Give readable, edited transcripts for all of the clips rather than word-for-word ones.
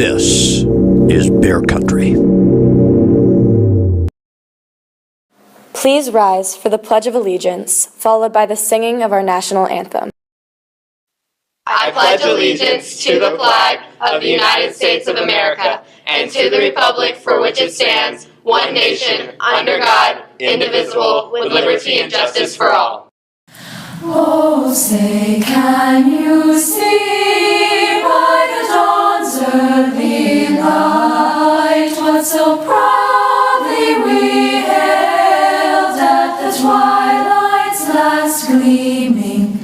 This is Bear Country. Please rise for the Pledge of Allegiance, followed by the singing of our national anthem. I pledge allegiance to the flag of the United States of America and to the republic for which it stands, one nation, under God, indivisible, with liberty and justice for all. Oh, say, can you see by the dawn's early light what so proudly we hailed at the twilight's last gleaming,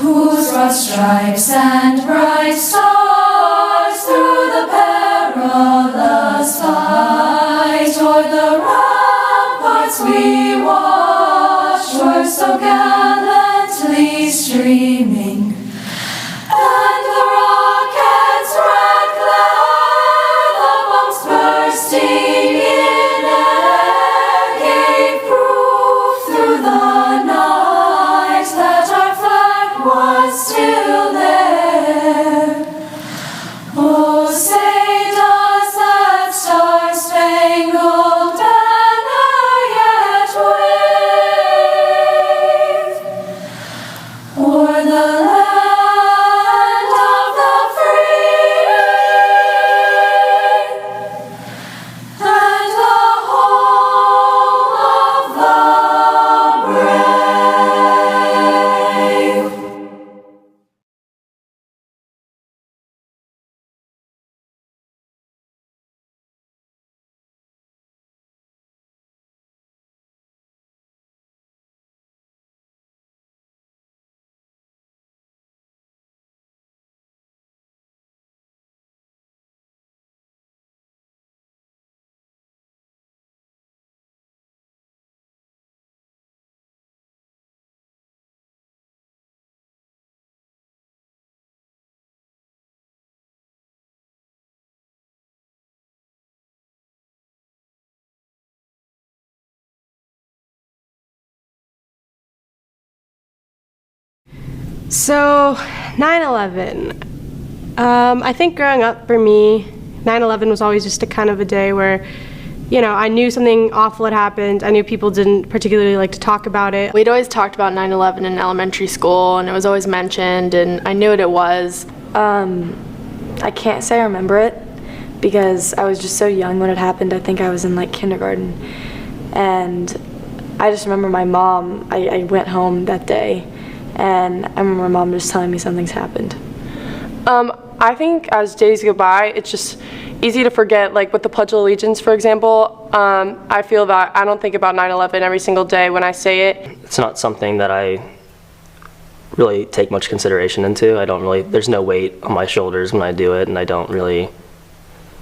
whose broad stripes and bright stars through the perilous fight toward the ramparts we watched were so gallantly streaming, and the rocket's red glare, the bombs bursting in air, gave proof through the night that our flag was still there. Oh, say, does that star-spangled banner yet wave o'er the land of the free and the home of the brave? So, 9/11. I think growing up for me, 9/11 was always just a kind of a day where, you know, I knew something awful had happened. I knew people didn't particularly like to talk about it. We'd always talked about 9/11 in elementary school, and it was always mentioned, and I knew what it was. I can't say I remember it because I was just so young when it happened. I think I was in like kindergarten. And I just remember my mom, I went home that day and I remember my mom just telling me something's happened. I think as days go by, it's just easy to forget, like with the Pledge of Allegiance, for example. I feel that I don't think about 9/11 every single day when I say it. It's not something that I really take much consideration into. There's no weight on my shoulders when I do it, and I don't really,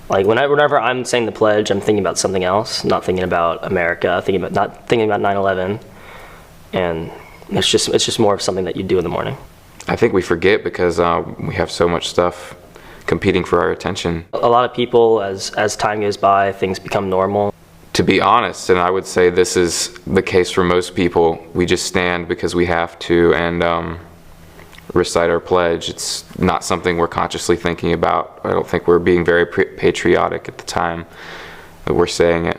like whenever I'm saying the pledge, I'm thinking about something else, not thinking about America, not thinking about 9/11, and it's just more of something that you do in the morning. I think we forget because we have so much stuff competing for our attention. A lot of people, as time goes by, things become normal. To be honest, and I would say this is the case for most people, we just stand because we have to and recite our pledge. It's not something we're consciously thinking about. I don't think we're being very patriotic at the time that we're saying it.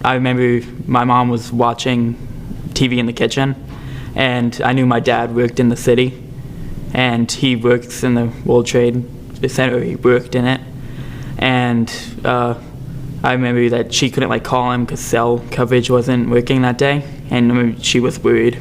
I remember my mom was watching TV in the kitchen, and I knew my dad worked in the city, and he works in the World Trade Center. He worked in it, and I remember that she couldn't call him because cell coverage wasn't working that day, and she was worried.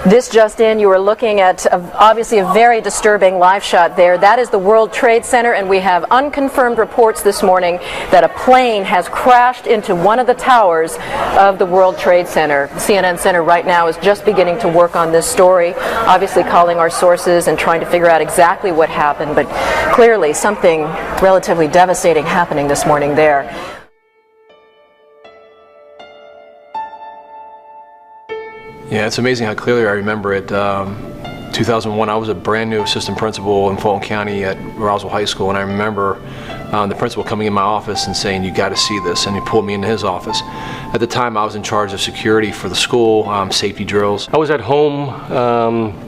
This just in, you are looking at obviously a very disturbing live shot there. That is the World Trade Center, and we have unconfirmed reports this morning that a plane has crashed into one of the towers of the World Trade Center. CNN Center right now is just beginning to work on this story, obviously calling our sources and trying to figure out exactly what happened, but clearly something relatively devastating happening this morning there. Yeah, it's amazing how clearly I remember it. 2001, I was a brand new assistant principal in Fulton County at Roswell High School, and I remember the principal coming in my office and saying, "You got to see this," and he pulled me into his office. At the time, I was in charge of security for the school, safety drills. I was at home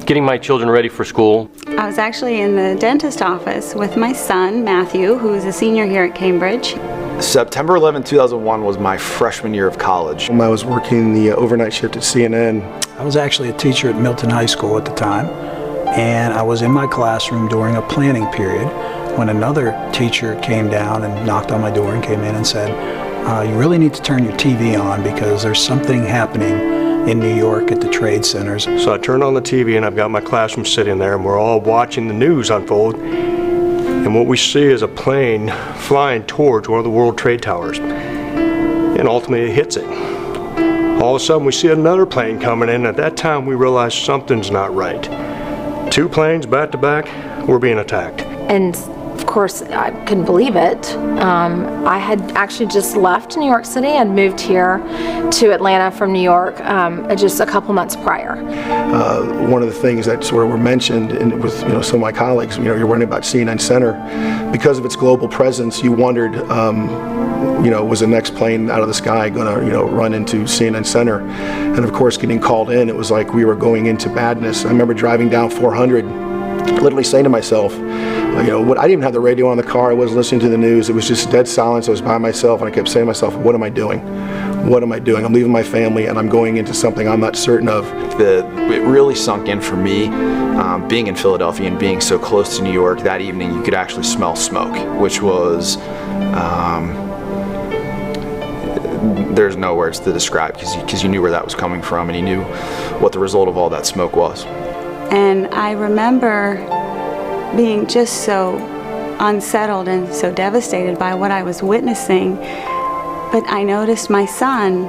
getting my children ready for school. I was actually in the dentist office with my son, Matthew, who is a senior here at Cambridge. September 11, 2001 was my freshman year of college. I was working the overnight shift at CNN. I was actually a teacher at Milton High School at the time, and I was in my classroom during a planning period when another teacher came down and knocked on my door and came in and said, "You really need to turn your TV on because there's something happening in New York at the trade centers." So I turned on the TV and I've got my classroom sitting there and we're all watching the news unfold. And what we see is a plane flying towards one of the World Trade Towers. And ultimately it hits it. All of a sudden we see another plane coming in. At that time we realize something's not right. 2 planes back to back, we're being attacked. And of course, I couldn't believe it. I had actually just left New York City and moved here to Atlanta from New York just a couple months prior. One of the things that sort of were mentioned with some of my colleagues, you're worrying about C9 Center. Because of its global presence, you wondered, was the next plane out of the sky going to run into CNN Center? And of course, getting called in, it was like we were going into badness. I remember driving down 400, literally saying to myself, I didn't even have the radio on the car. I wasn't listening to the news. It was just dead silence. I was by myself, and I kept saying to myself, "What am I doing? What am I doing? I'm leaving my family, and I'm going into something I'm not certain of." It really sunk in for me, being in Philadelphia and being so close to New York. That evening, you could actually smell smoke, which was there's no words to describe because you knew where that was coming from, and you knew what the result of all that smoke was. And I remember being just so unsettled and so devastated by what I was witnessing. But I noticed my son,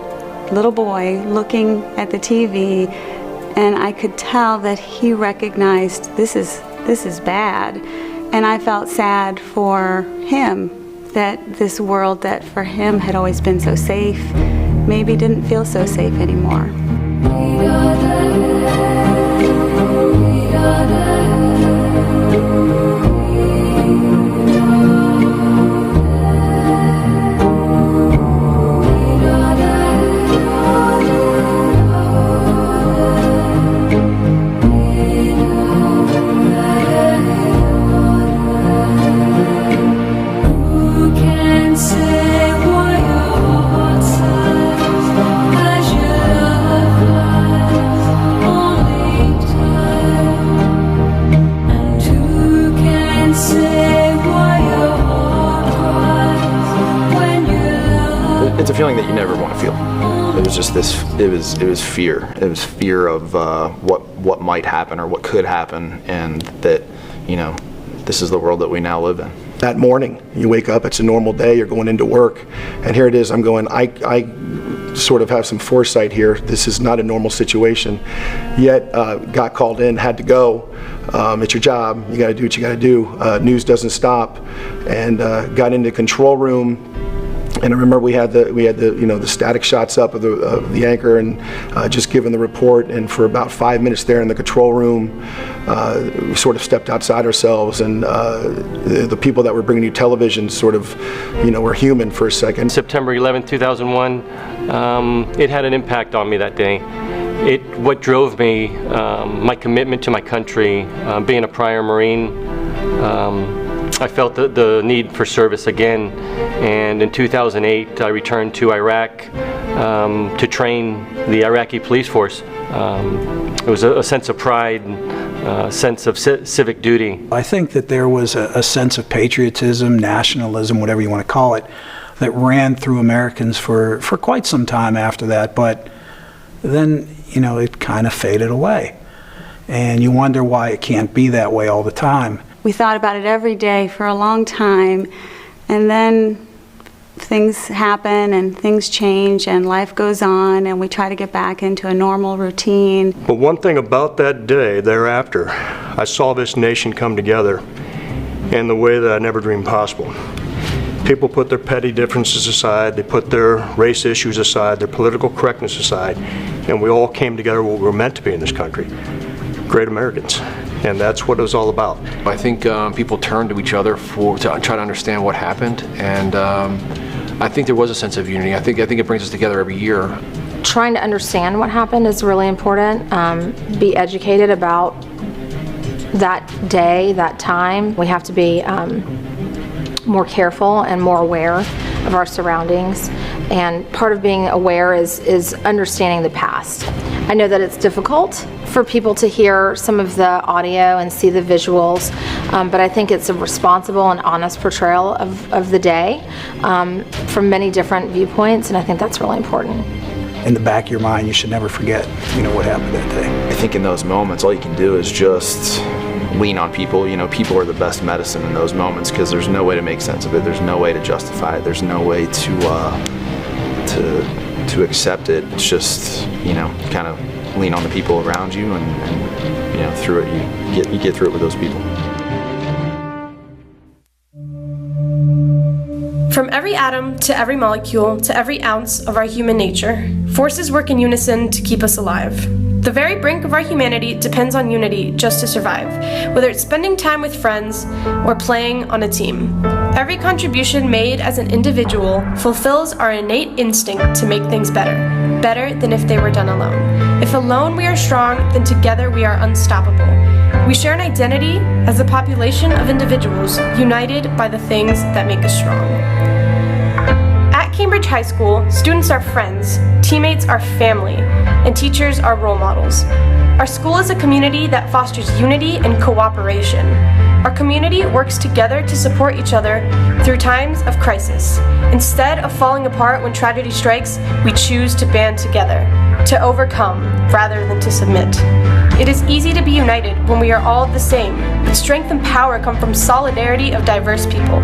little boy, looking at the TV, and I could tell that he recognized this is bad. And I felt sad for him, that this world that for him had always been so safe maybe didn't feel so safe anymore. It's a feeling that you never want to feel. It was just this. It was fear. It was fear of what might happen or what could happen, and that this is the world that we now live in. That morning, you wake up. It's a normal day. You're going into work, and here it is. I'm going. I sort of have some foresight here. This is not a normal situation. Yet got called in. Had to go. It's your job. You got to do what you got to do. News doesn't stop, and got into the control room. And I remember we had the static shots up of the anchor and just given the report. And for about 5 minutes there in the control room, we sort of stepped outside ourselves. And the people that were bringing you television sort of, were human for a second. September 11, 2001, it had an impact on me that day. What drove me, my commitment to my country, being a prior Marine. I felt the need for service again, and in 2008 I returned to Iraq to train the Iraqi police force. It was a sense of pride, a sense of civic duty. I think that there was a sense of patriotism, nationalism, whatever you want to call it, that ran through Americans for quite some time after that, but then it kind of faded away. And you wonder why it can't be that way all the time. We thought about it every day for a long time, and then things happen and things change and life goes on, and we try to get back into a normal routine. But one thing about that day thereafter, I saw this nation come together in the way that I never dreamed possible. People put their petty differences aside, they put their race issues aside, their political correctness aside, and we all came together what we were meant to be in this country. great Americans. And that's what it was all about. I think people turned to each other to try to understand what happened, and I think there was a sense of unity. I think it brings us together every year. Trying to understand what happened is really important. Be educated about that day, that time. We have to be more careful and more aware of our surroundings. And part of being aware is understanding the past. I know that it's difficult for people to hear some of the audio and see the visuals, but I think it's a responsible and honest portrayal of the day from many different viewpoints, and I think that's really important. In the back of your mind, you should never forget, what happened that day. I think in those moments, all you can do is just lean on people. People are the best medicine in those moments because there's no way to make sense of it. There's no way to justify it. There's no way to accept it. It's just, kind of lean on the people around you, and through it, you get through it with those people. From every atom to every molecule to every ounce of our human nature, forces work in unison to keep us alive. The very brink of our humanity depends on unity just to survive, whether it's spending time with friends or playing on a team. Every contribution made as an individual fulfills our innate instinct to make things better than if they were done alone. If alone we are strong, then together we are unstoppable. We share an identity as a population of individuals united by the things that make us strong. At Cambridge High School, students are friends, teammates are family, and teachers are role models. Our school is a community that fosters unity and cooperation. Our community works together to support each other through times of crisis. Instead of falling apart when tragedy strikes, we choose to band together, to overcome rather than to submit. It is easy to be united when we are all the same, but strength and power come from solidarity of diverse people.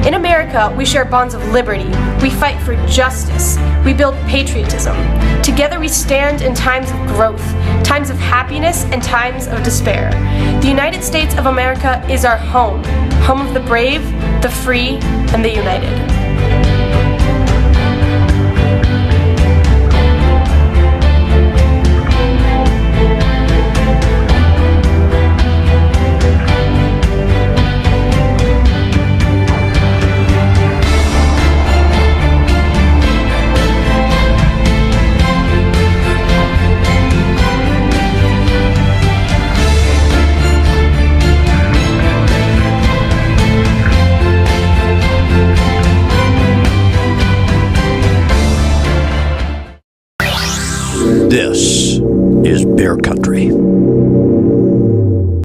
In America, we share bonds of liberty. We fight for justice. We build patriotism. Together we stand in times of growth, times of happiness, and times of despair. The United States of America is our home of the brave, the free, and the united. This is Bear Country.